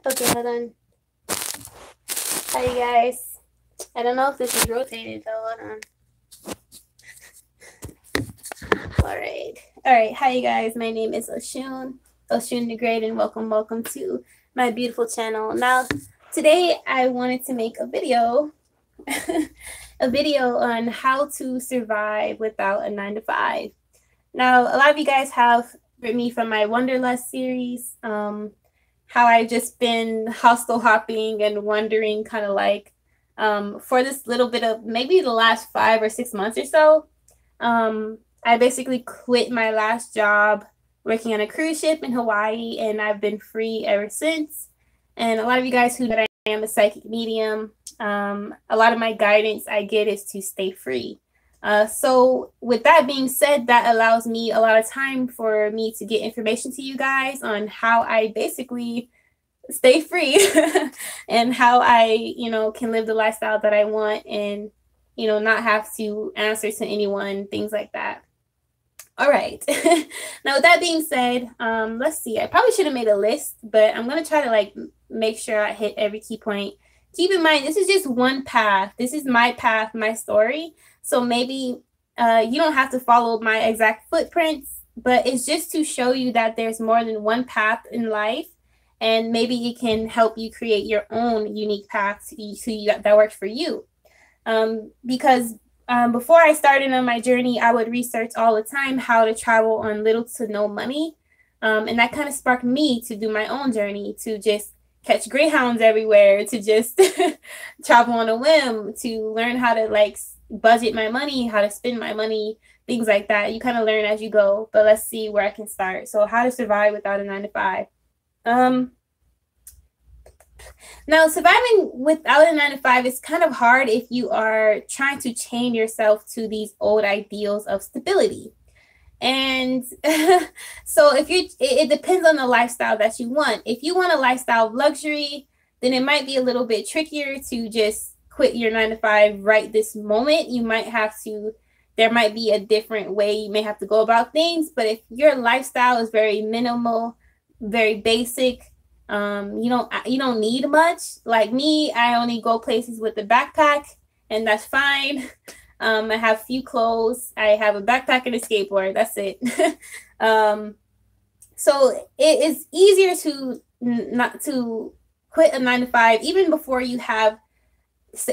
Okay, hold on. Hi, you guys. I don't know if this is rotated though. Hold on. All right. Hi, you guys. My name is Oshun the Great, and welcome to my beautiful channel. Now, today I wanted to make a video, a video on how to survive without a 9 to 5. Now, a lot of you guys have read me from my Wanderlust series. How I've just been hostel hopping and wondering, kind of like, for this little bit of maybe the last 5 or 6 months or so. I basically quit my last job working on a cruise ship in Hawaii, and I've been free ever since. And a lot of you guys who know that I am a psychic medium, a lot of my guidance I get is to stay free. So with that being said, that allows me a lot of time for me to get information to you guys on how I basically stay free and how I, can live the lifestyle that I want and, not have to answer to anyone, things like that. All right. Now, with that being said, let's see. I probably should have made a list, but I'm going to try to make sure I hit every key point. Keep in mind, this is just one path. This is my path, my story. So maybe you don't have to follow my exact footprints, but it's just to show you that there's more than one path in life, and maybe it can help you create your own unique path that works for you. Because before I started on my journey, I would research all the time how to travel on little to no money. And that kind of sparked me to do my own journey, to just catch greyhounds everywhere, to just travel on a whim, to learn how to budget my money, how to spend my money, things like that. You kind of learn as you go, but let's see where I can start. So how to survive without a 9 to 5. Now, surviving without a 9 to 5 is kind of hard if you are trying to chain yourself to these old ideals of stability. And so it depends on the lifestyle that you want. If you want a lifestyle of luxury, then it might be a little bit trickier to just quit your 9 to 5 right this moment. There might be a different way you may have to go about things. But if your lifestyle is very minimal, very basic, you don't need much. Like me, I only go places with a backpack, and that's fine. I have few clothes. I have a backpack and a skateboard. That's it. So it is easier to not to quit a 9 to 5 even before you have,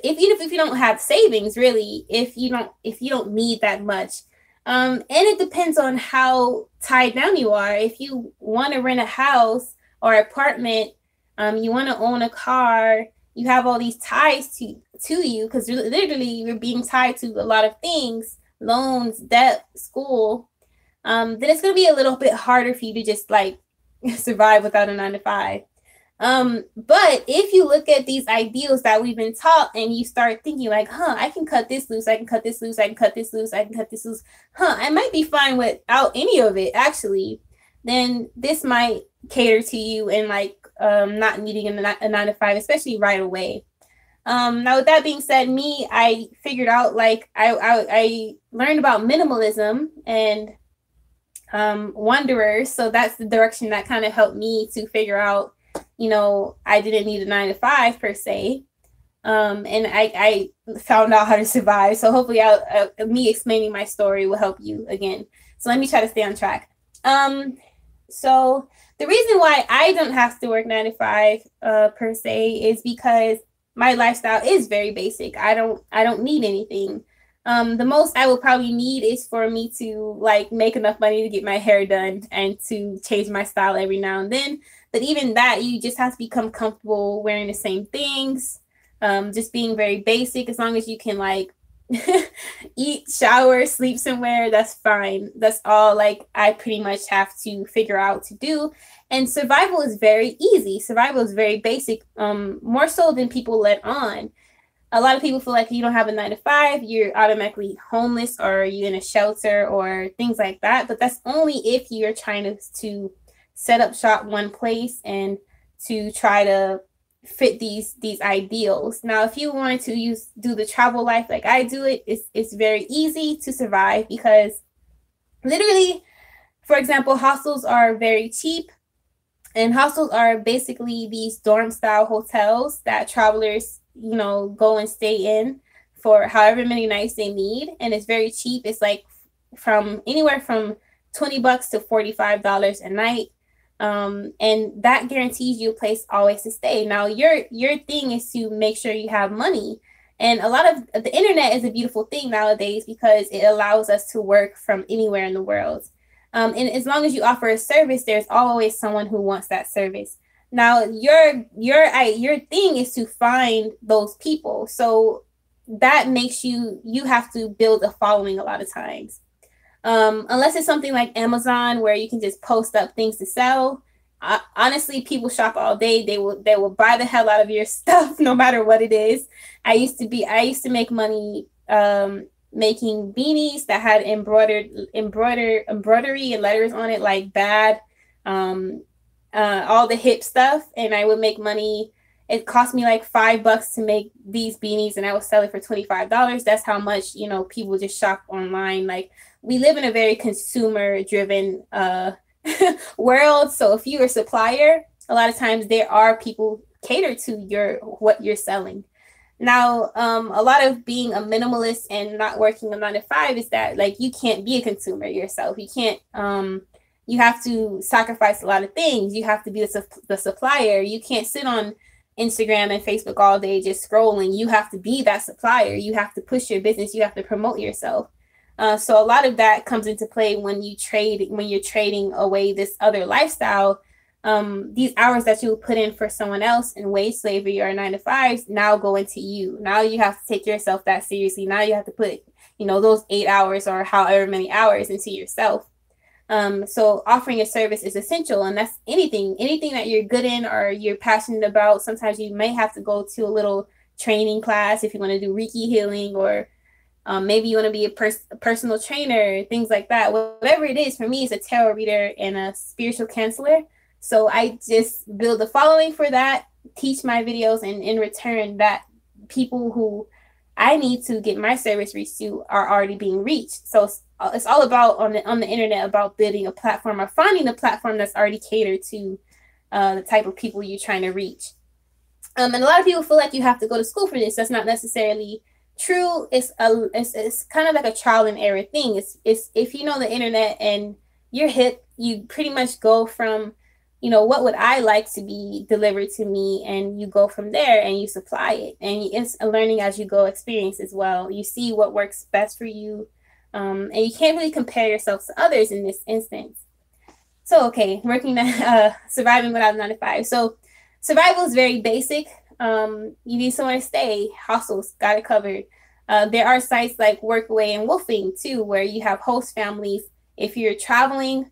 even if you don't have savings, really, if you don't need that much. And it depends on how tied down you are. If you want to rent a house or apartment, you want to own a car, you have all these ties to you, because literally you're being tied to a lot of things, loans, debt, school, then it's going to be a little bit harder for you to just survive without a 9 to 5. But if you look at these ideals that we've been taught and you start thinking I can cut this loose, I can cut this loose, I can cut this loose, I can cut this loose, I might be fine without any of it, actually, then this might cater to you and not needing a 9 to 5, especially right away. Now, with that being said, I figured out, I learned about minimalism and wanderers. So that's the direction that kind of helped me to figure out, I didn't need a 9 to 5 per se. And I found out how to survive. So hopefully me explaining my story will help you again. So let me try to stay on track. So the reason why I don't have to work 9 to 5 per se is because my lifestyle is very basic. I don't need anything. The most I will probably need is for me to make enough money to get my hair done and to change my style every now and then. But even that, you just have to become comfortable wearing the same things, just being very basic. As long as you can eat, shower, sleep somewhere, that's fine. That's all I pretty much have to figure out to do. And survival is very easy. Survival is very basic, more so than people let on. A lot of people feel like you don't have a 9 to 5, you're automatically homeless or you're in a shelter or things like that. But that's only if you're trying to set up shop one place and to try to fit these ideals. Now, if you wanted to do the travel life like I do it's very easy to survive, because literally, for example, hostels are very cheap. And hostels are basically these dorm style hotels that travelers, you know, go and stay in for however many nights they need. And it's very cheap. It's like from anywhere from $20 to $45 a night. And that guarantees you a place always to stay. Now, your thing is to make sure you have money. And a lot of the internet is a beautiful thing nowadays because it allows us to work from anywhere in the world. And as long as you offer a service, there's always someone who wants that service. Now, your thing is to find those people. So that makes you have to build a following a lot of times. Unless it's something like Amazon where you can just post up things to sell. Honestly, people shop all day. They will buy the hell out of your stuff no matter what it is. I used to make money making beanies that had embroidery and letters on it, like bad, all the hip stuff, and I would make money. It cost me like $5 to make these beanies, and I would sell it for $25. That's how much, you know, people just shop online. Like, we live in a very consumer driven world. So if you're a supplier, a lot of times there are people cater to what you're selling. Now, a lot of being a minimalist and not working a 9 to 5 is that, like, you can't be a consumer yourself. You can't, you have to sacrifice a lot of things. You have to be the supplier. You can't sit on Instagram and Facebook all day just scrolling. You have to be that supplier. You have to push your business. You have to promote yourself. So a lot of that comes into play when you're trading away this other lifestyle. These hours that you put in for someone else in wage slavery or 9 to 5s now go into you. Now you have to take yourself that seriously. Now you have to put, you know, those 8 hours or however many hours into yourself. So offering a service is essential, and that's anything that you're good in or you're passionate about. Sometimes you may have to go to a little training class if you want to do Reiki healing, or maybe you want to be a personal trainer, things like that. Whatever it is, for me, it's a tarot reader and a spiritual counselor. So I just build a following for that, teach my videos, and in return, that people who I need to get my service reached to are already being reached. So it's all about on the internet about building a platform or finding a platform that's already catered to the type of people you're trying to reach. And a lot of people feel like you have to go to school for this. That's not necessarily true. It's kind of like a trial and error thing. It's if you know the internet and you're hip, you pretty much go from, you know, what would I like to be delivered to me, and you go from there and you supply it. And it's a learning as you go experience as well. You see what works best for you, and you can't really compare yourself to others in this instance. So, okay, surviving without a 9 to 5. So survival is very basic. You need somewhere to stay. Hostels, got it covered. There are sites like Workaway and Woofing too, where you have host families. If you're traveling,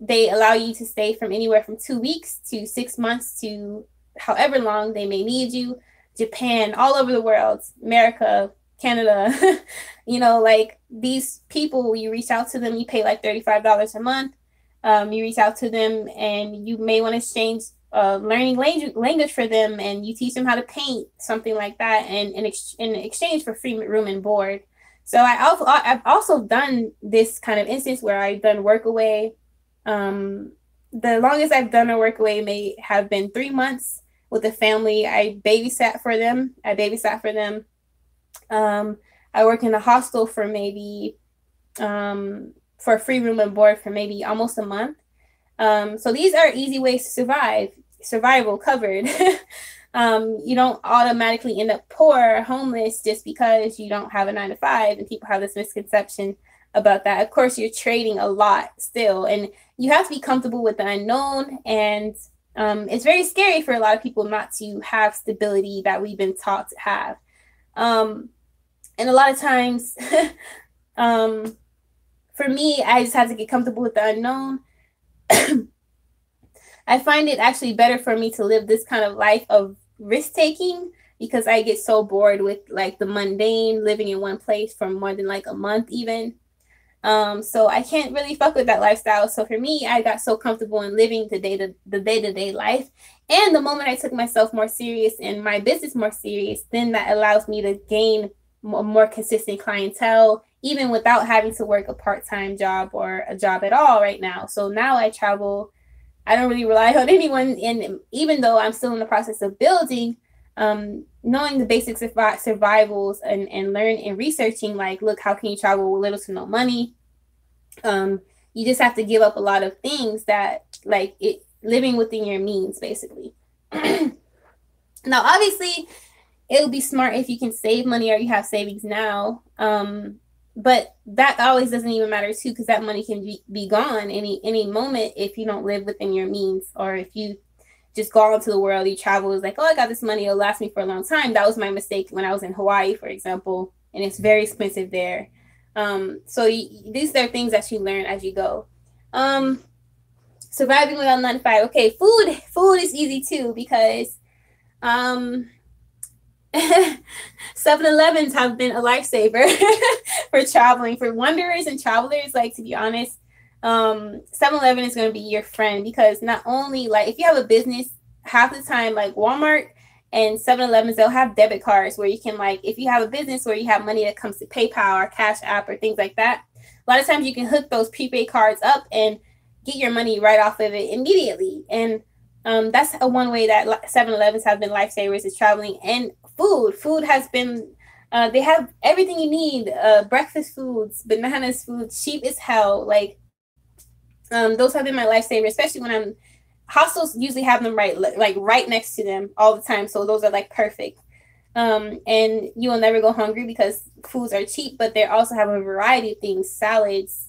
they allow you to stay from anywhere from 2 weeks to 6 months to however long they may need you. Japan, all over the world, America, Canada, you know, like these people, you reach out to them, you pay like $35 a month. You reach out to them and you may want to exchange learning language for them, and you teach them how to paint, something like that, and in exchange for free room and board. So I've also done this kind of instance where I've done Workaway. The longest I've done a Workaway may have been 3 months with a family. I babysat for them. I work in a hostel for maybe for free room and board for maybe almost a month. So these are easy ways to survive. Survival covered. You don't automatically end up poor or homeless just because you don't have a 9 to 5, and people have this misconception about that. Of course, you're trading a lot still, and you have to be comfortable with the unknown, and it's very scary for a lot of people not to have stability that we've been taught to have. And a lot of times, for me, I just have to get comfortable with the unknown. I find it actually better for me to live this kind of life of risk-taking, because I get so bored with like the mundane, living in one place for more than like a month even. So I can't really fuck with that lifestyle. So for me, I got so comfortable in living the day-to-day life. And the moment I took myself more serious and my business more serious, then that allows me to gain more consistent clientele, even without having to work a part-time job or a job at all right now. So now I travel I don't really rely on anyone. And even though I'm still in the process of building, knowing the basics of survivals and learn and researching, like, look, how can you travel with little to no money? You just have to give up a lot of things that, like, living within your means, basically. Now, obviously, it would be smart if you can save money or you have savings now. But that always doesn't even matter too, because that money can be gone any moment if you don't live within your means, or if you just go out into the world, you travel, it's like, oh, I got this money, it'll last me for a long time. That was my mistake when I was in Hawaii, for example, and it's very expensive there. So these are things that you learn as you go. Surviving without 9 to 5. Okay, food is easy too, because 7-Elevens have been a lifesaver for traveling, for wanderers and travelers. Like, to be honest, 7-Eleven is going to be your friend, because not only, like, if you have a business, half the time, like Walmart and 7-Elevens, they'll have debit cards where you can, like, if you have a business where you have money that comes to PayPal or Cash App or things like that, a lot of times you can hook those prepaid cards up and get your money right off of it immediately. And that's one way that 7-Elevens have been lifesavers, is traveling. And food has been, they have everything you need, breakfast foods, bananas, food, cheap as hell. Like, those have been my lifesavers, especially when hostels usually have them right next to them all the time. So those are like perfect. And you will never go hungry because foods are cheap, but they also have a variety of things, salads,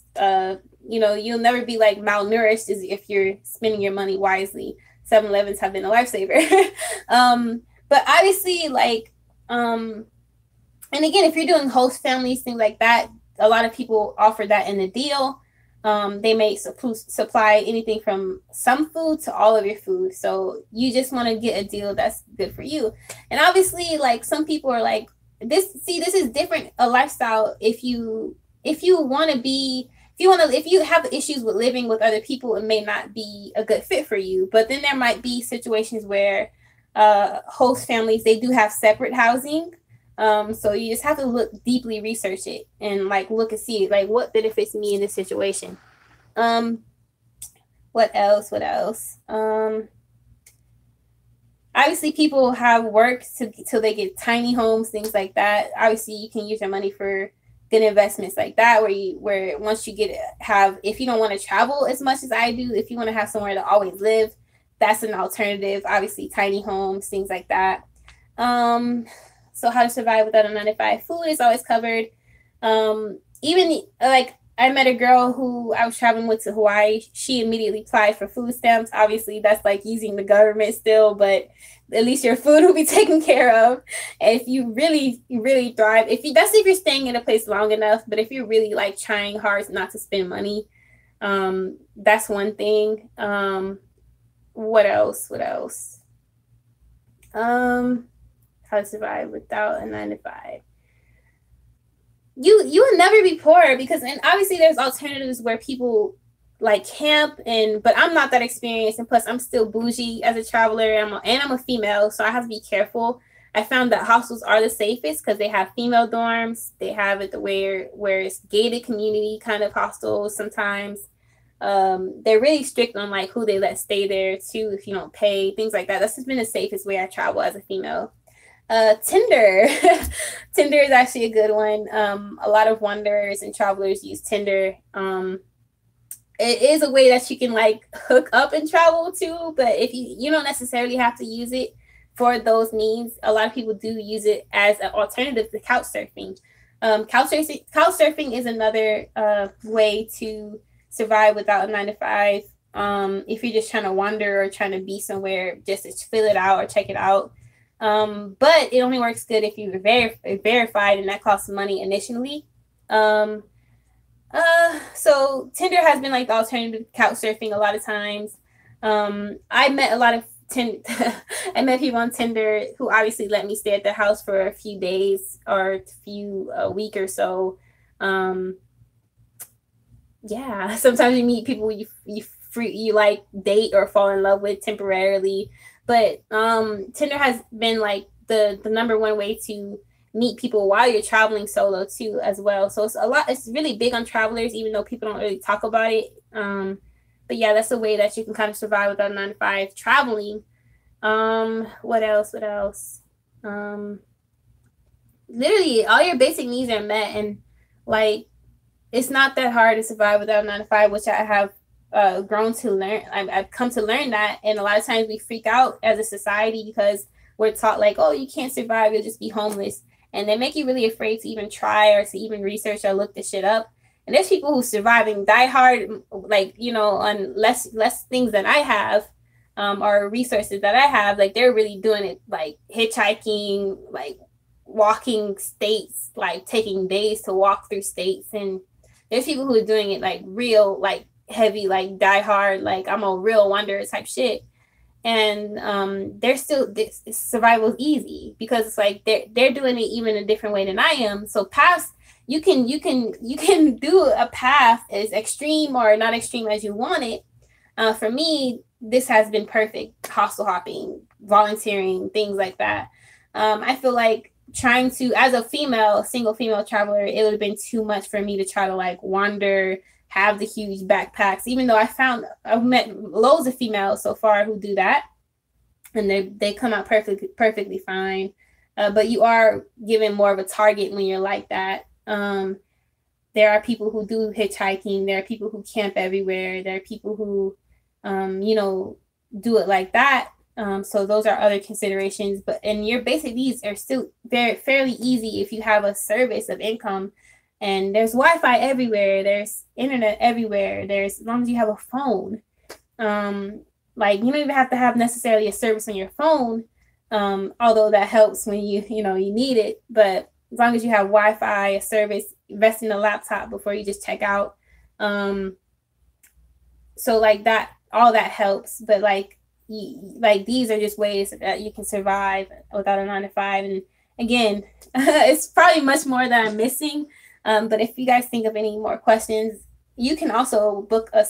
you'll never be like malnourished if you're spending your money wisely. 7-Elevens have been a lifesaver. But obviously, like, and again, if you're doing host families, things like that, a lot of people offer that in the deal. They may supply anything from some food to all of your food. So you just want to get a deal that's good for you. And obviously, like, some people are like, this is different, a lifestyle. If you have issues with living with other people, it may not be a good fit for you. But then there might be situations where host families, they do have separate housing. So you just have to deeply research it and, like, look and see, like, what benefits me in this situation. What else? Obviously, people have work till they get tiny homes, things like that. Obviously, you can use your money for good investments like that, where once you if you don't want to travel as much as I do, if you want to have somewhere to always live, that's an alternative. Obviously, tiny homes, things like that. So how to survive without a 9 to 5. Food is always covered. Even, like, I met a girl who I was traveling with to Hawaii. She immediately applied for food stamps. Obviously, that's like using the government still, but at least your food will be taken care of. And if you really thrive, if you're staying in a place long enough, but if you're really, like, trying hard not to spend money, that's one thing. What else? How to survive without a 9 to 5. You will never be poor, because, and obviously there's alternatives where people, like, camp, but I'm not that experienced, and plus I'm still bougie as a traveler, and I'm a female, so I have to be careful. I found that hostels are the safest because they have female dorms. They have it where it's gated community kind of hostels sometimes. They're really strict on, like, who they let stay there too if you don't pay, things like that. That's just been the safest way I travel as a female. Tinder. Tinder is actually a good one. A lot of wanderers and travelers use Tinder. It is a way that you can, like, hook up and travel too, but if you don't necessarily have to use it for those needs. A lot of people do use it as an alternative to couch surfing. Couch surfing is another way to survive without a 9 to 5. If you're just trying to wander or trying to be somewhere just to fill it out or check it out. But it only works good if you're verified, and that costs money initially. So Tinder has been, like, the alternative to couch surfing a lot of times. I met a lot of I met people on Tinder who obviously let me stay at their house for a few days or a week or so. Yeah, sometimes you meet people you like date or fall in love with temporarily. But Tinder has been, like, the number one way to meet people while you're traveling solo too as well. So it's really big on travelers, even though people don't really talk about it. But yeah, that's a way that you can kind of survive without a 9 to 5. Traveling. What else? What else? Literally all your basic needs are met, and like it's not that hard to survive without a 9 to 5, which I have grown to learn. I've come to learn that, and a lot of times we freak out as a society because we're taught like, oh, you can't survive, you'll just be homeless, and they make you really afraid to even try or to even research or look this shit up. And there's people who survive and die hard, like, you know, on less things than I have, or resources that I have. Like they're really doing it, like hitchhiking, like walking states, like taking days to walk through states. And there's people who are doing it like real, like heavy, like die hard, like I'm a real wanderer type shit. And they're still, this survival is easy because it's like they're doing it even a different way than I am. So past, you can do a path as extreme or not extreme as you want it. For me, this has been perfect. Hostel hopping, volunteering, things like that. I feel like trying to, as a female, single female traveler, it would have been too much for me to try to like wander, have the huge backpacks, even though I've met loads of females so far who do that, and they come out perfectly fine. But you are given more of a target when you're like that. There are people who do hitchhiking. There are people who camp everywhere. There are people who, you know, do it like that. So those are other considerations. And your basic needs are still fairly easy if you have a service of income. And there's Wi-Fi everywhere. There's internet everywhere. As long as you have a phone. Like you don't even have to have necessarily a service on your phone, although that helps when you need it. But as long as you have Wi-Fi, a service, invest in a laptop before you just check out. So like that, all that helps. But like these are just ways that you can survive without a 9 to 5. And again, it's probably much more that I'm missing. But if you guys think of any more questions, you can also book a